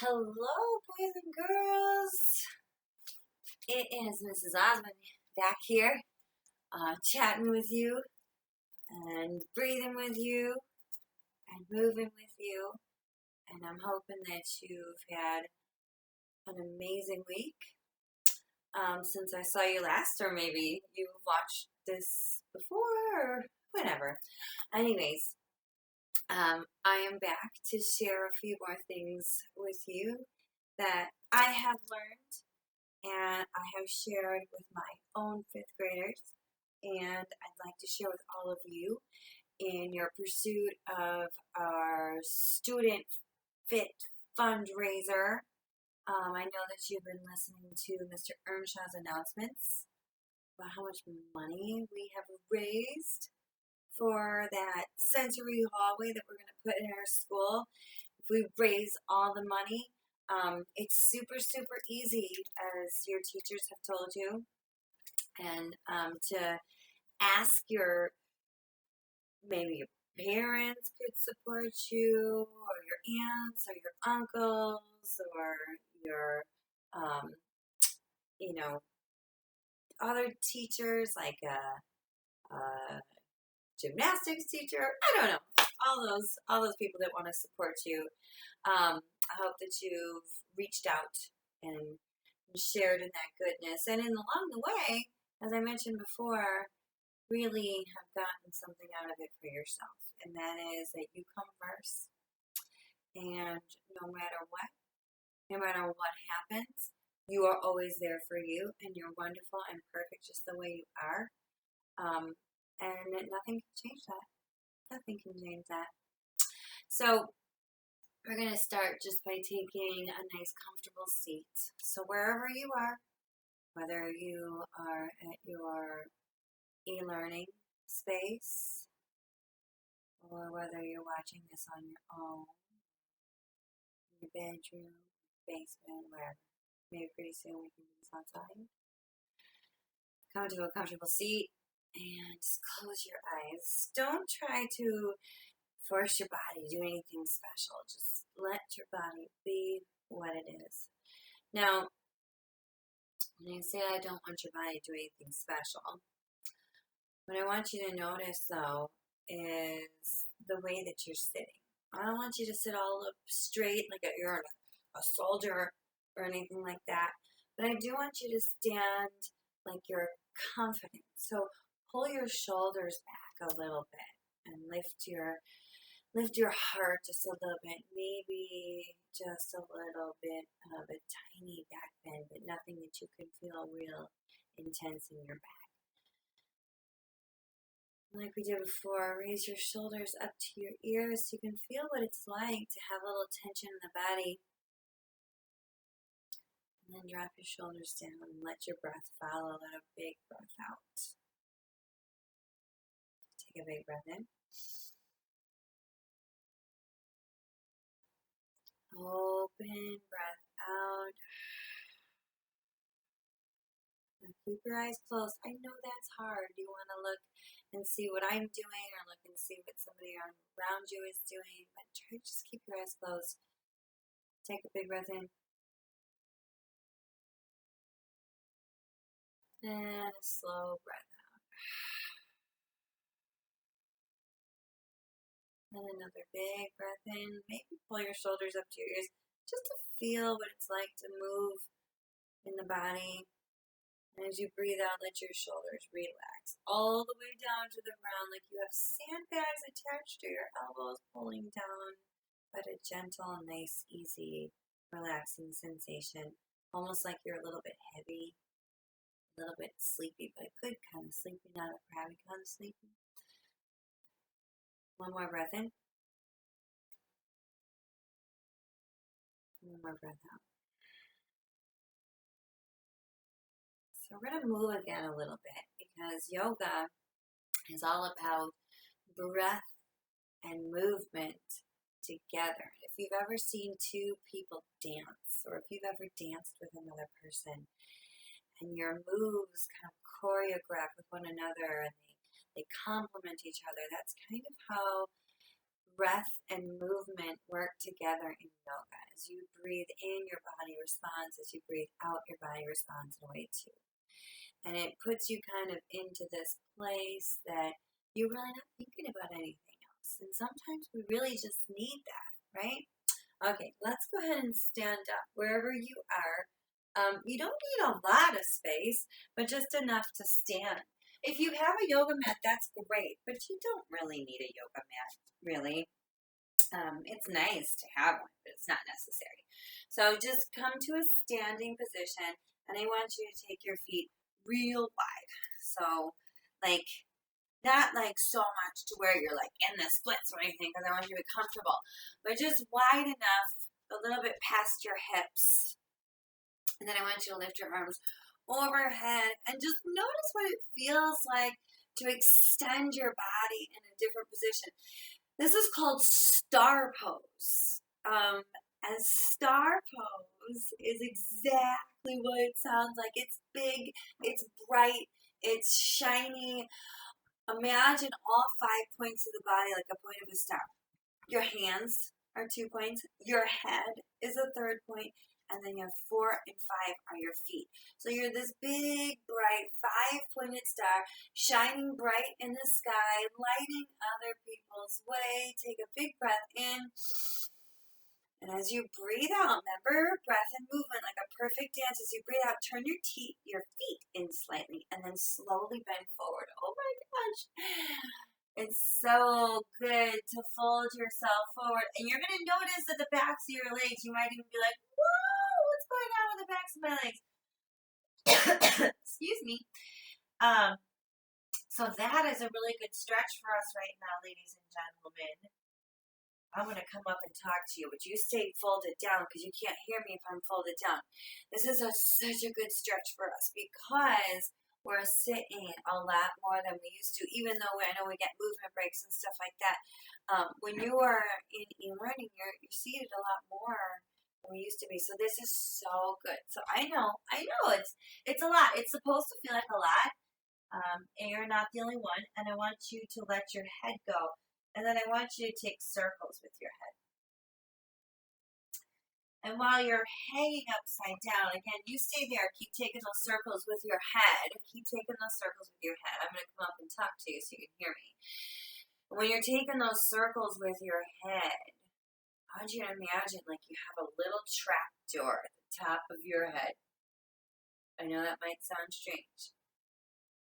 Hello, boys and girls. It is Mrs. Osmond back here, chatting with you and breathing with you and moving with you. And I'm hoping that you've had an amazing week since I saw you last, or maybe you've watched this before or whatever. Anyways, I am back to share a few more things with you that I have learned and I have shared with my own fifth graders, and I'd like to share with all of you in your pursuit of our student fit fundraiser. I know that you've been listening to Mr. Earnshaw's announcements about how much money we have raised for that sensory hallway that we're going to put in our school. If we raise all the money, it's super, super easy, as your teachers have told you, and to ask maybe your parents could support you, or your aunts, or your uncles, or your, um, you know, other teachers, like a gymnastics teacher. I don't know. All those people that want to support you. I hope that you've reached out and shared in that goodness, and along the way, as I mentioned before, really have gotten something out of it for yourself, and that is that you come first, and no matter what happens, you are always there for you, and you're wonderful and perfect just the way you are, and nothing can change that. Nothing can change that. So we're going to start just by taking a nice comfortable seat. So wherever you are, whether you are at your e-learning space or whether you're watching this on your own, in your bedroom, basement, wherever. Maybe pretty soon we can do this outside. Come to a comfortable seat and just close your eyes. Don't try to force your body to do anything special. Just let your body be what it is. Now, when I say I don't want your body to do anything special, what I want you to notice, though, is the way that you're sitting. I don't want you to sit all up straight like you're a soldier or anything like that, but I do want you to stand like you're confident. So pull your shoulders back a little bit and lift your heart just a little bit, maybe just a little bit of a tiny back bend, but nothing that you can feel real intense in your back. Like we did before, raise your shoulders up to your ears so you can feel what it's like to have a little tension in the body. And then drop your shoulders down and let your breath follow. Let a big breath out. Take a big breath in. Open breath out. Now keep your eyes closed. I know that's hard. You want to look and see what I'm doing, or look and see what somebody around you is doing, but try to just keep your eyes closed. Take a big breath in. And a slow breath out. And another big breath in. Maybe pull your shoulders up to your ears just to feel what it's like to move in the body. And as you breathe out, let your shoulders relax all the way down to the ground, like you have sandbags attached to your elbows pulling down, but a gentle, nice, easy, relaxing sensation. Almost like you're a little bit heavy, a little bit sleepy, but a good kind of sleepy, not a crabby kind of sleepy. One more breath in. One more breath out. So we're going to move again a little bit, because yoga is all about breath and movement together. If you've ever seen two people dance, or if you've ever danced with another person, and your moves kind of choreograph with one another, and they complement each other, that's kind of how breath and movement work together in yoga. As you breathe in, your body responds. As you breathe out, your body responds in a way too. And it puts you kind of into this place that you're really not thinking about anything else. And sometimes we really just need that, right? Okay, let's go ahead and stand up wherever you are. You don't need a lot of space, but just enough to stand. If you have a yoga mat, that's great, but you don't really need a yoga mat, really. It's nice to have one, but it's not necessary. So just come to a standing position, and I want you to take your feet real wide. So, like, not like so much to where you're like in the splits or anything, because I want you to be comfortable, but just wide enough, a little bit past your hips. And then I want you to lift your arms overhead and just notice what it feels like to extend your body in a different position. This is called star pose. And star pose is exactly what it sounds like. It's big, it's bright, it's shiny. Imagine all 5 points of the body like a point of a star. Your hands are 2 points. Your head is a third point. And then you have 4 and 5 are your feet. So you're this big, bright, 5-pointed star shining bright in the sky, lighting other people's way. Take a big breath in. And as you breathe out, remember breath and movement like a perfect dance. As you breathe out, turn your feet in slightly and then slowly bend forward. Oh my gosh. It's so good to fold yourself forward. And you're going to notice that the backs of your legs, you might even be like, whoa, what's going on with the backs of my legs? Excuse me. So that is a really good stretch for us right now, ladies and gentlemen. I'm going to come up and talk to you, but you stay folded down because you can't hear me if I'm folded down. This is such a good stretch for us because we're sitting a lot more than we used to, even though I know we get movement breaks and stuff like that. When you are in e-learning, you're seated a lot more than we used to be. So this is so good. So I know it's a lot. It's supposed to feel like a lot, and you're not the only one. And I want you to let your head go. And then I want you to take circles with your head. And while you're hanging upside down, again, you stay there. Keep taking those circles with your head. Keep taking those circles with your head. I'm going to come up and talk to you so you can hear me. When you're taking those circles with your head, I want you to imagine like you have a little trap door at the top of your head. I know that might sound strange.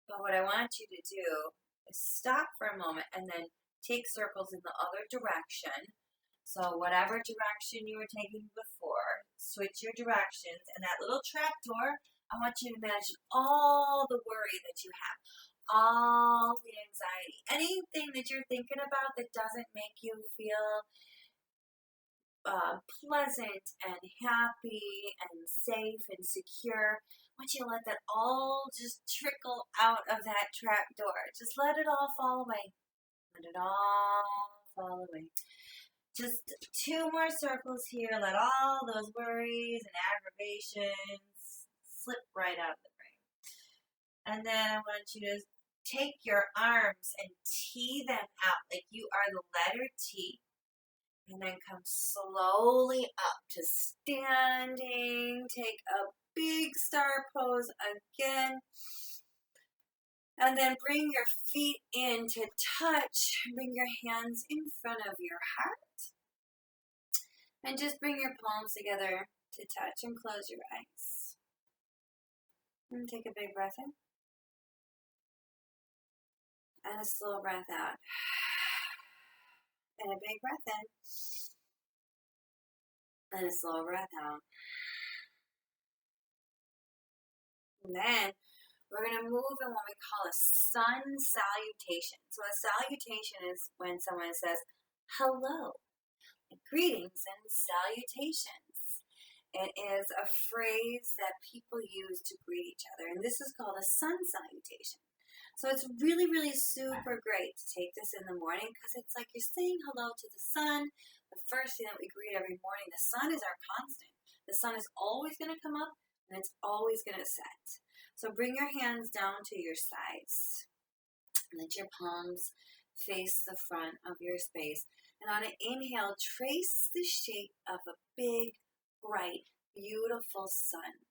But what I want you to do is stop for a moment and then take circles in the other direction. So whatever direction you were taking before, switch your directions. And that little trap door, I want you to imagine all the worry that you have, all the anxiety, anything that you're thinking about that doesn't make you feel pleasant and happy and safe and secure. I want you to let that all just trickle out of that trap door. Just let it all fall away. Let it all fall away. Just 2 more circles here. Let all those worries and aggravations slip right out of the brain. And then I want you to take your arms and tee them out like you are the letter T. And then come slowly up to standing. Take a big star pose again. And then bring your feet in to touch. Bring your hands in front of your heart. And just bring your palms together to touch and close your eyes. And take a big breath in. And a slow breath out. And a big breath in. And a slow breath out. And then we're going to move in what we call a sun salutation. So a salutation is when someone says, hello. Greetings and salutations. It is a phrase that people use to greet each other, and this is called a sun salutation. So it's really, really super great to take this in the morning because it's like you're saying hello to the sun. The first thing that we greet every morning, the sun is our constant. The sun is always going to come up and it's always going to set. So bring your hands down to your sides. Let your palms face the front of your space. And on an inhale, trace the shape of a big, bright, beautiful sun.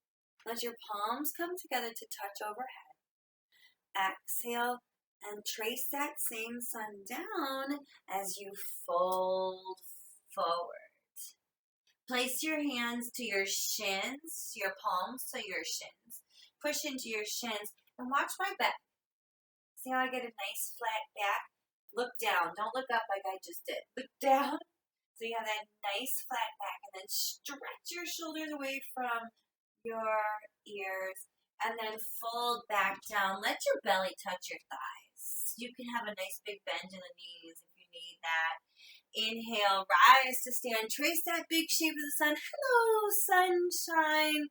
Let your palms come together to touch overhead. Exhale and trace that same sun down as you fold forward. Place your hands to your shins, your palms to your shins. Push into your shins and watch my back. See how I get a nice flat back? Look down. Don't look up like I just did. Look down. So you have that nice flat back, and then stretch your shoulders away from your ears and then fold back down. Let your belly touch your thighs. You can have a nice big bend in the knees if you need that. Inhale, rise to stand. Trace that big shape of the sun. Hello, sunshine.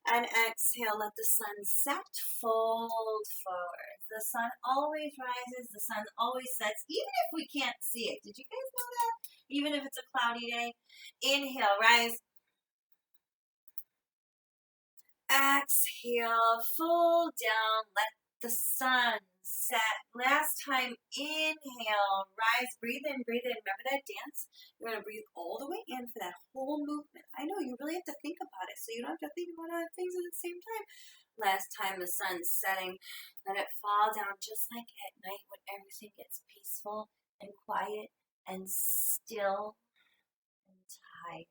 And exhale, let the sun set. Fold forward. The sun always rises. The sun always sets, even if we can't see it. Did you guys know that? Even if it's a cloudy day. Inhale, rise. Exhale, fold down. Let the sun set. Last time, inhale, rise, breathe in, breathe in. Remember that dance? You're going to breathe all the way in for that whole movement. I know, you really have to think about it so you don't have to think about other things at the same time. Last time, the sun's setting. Let it fall down just like at night when everything gets peaceful and quiet and still and tired.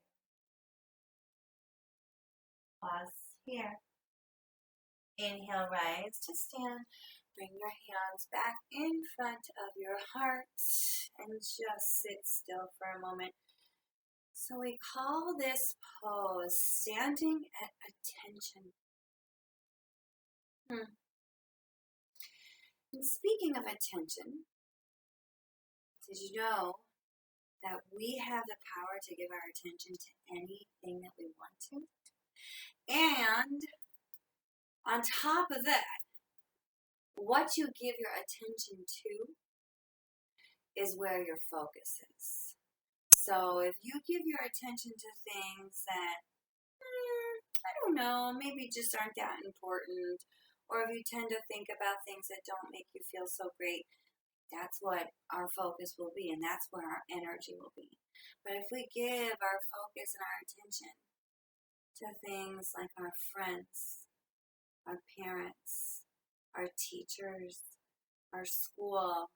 Pause here. Inhale, rise to stand. Bring your hands back in front of your heart and just sit still for a moment. So we call this pose standing at attention. And speaking of attention, did you know that we have the power to give our attention to anything that we want to? And on top of that, what you give your attention to is where your focus is. So if you give your attention to things that, I don't know, maybe just aren't that important, or if you tend to think about things that don't make you feel so great, that's what our focus will be, and that's where our energy will be. But if we give our focus and our attention to things like our friends, our parents, our teachers, our school,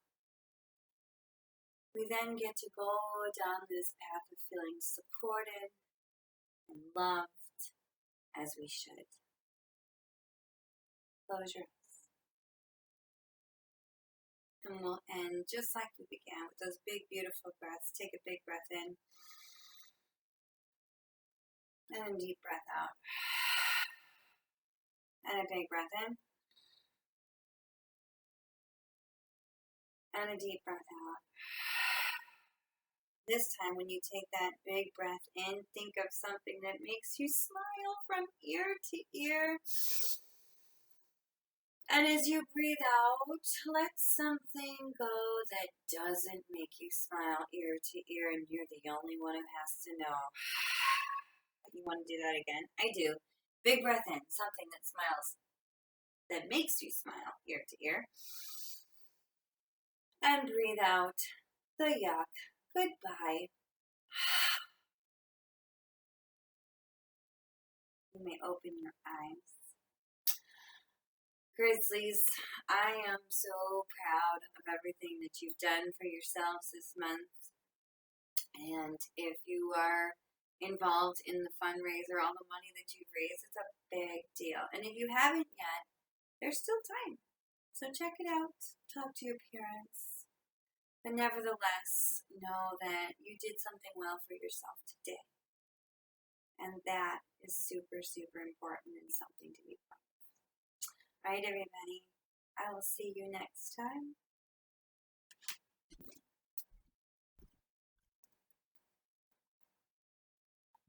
we then get to go down this path of feeling supported and loved as we should. Close your eyes. And we'll end just like we began with those big, beautiful breaths. Take a big breath in and a deep breath out. And a big breath in and a deep breath out. This time when you take that big breath in, think of something that makes you smile from ear to ear. And as you breathe out, let something go that doesn't make you smile ear to ear, and you're the only one who has to know. You want to do that again? I do. Big breath in, something that smiles, that makes you smile ear to ear. And breathe out the yuck. Goodbye. You may open your eyes. Grizzlies, I am so proud of everything that you've done for yourselves this month. And if you are involved in the fundraiser, all the money that you've raised, it's a big deal. And if you haven't yet, there's still time. So check it out. Talk to your parents. But nevertheless, know that you did something well for yourself today. And that is super, super important and something to be proud of. All right, everybody. I will see you next time.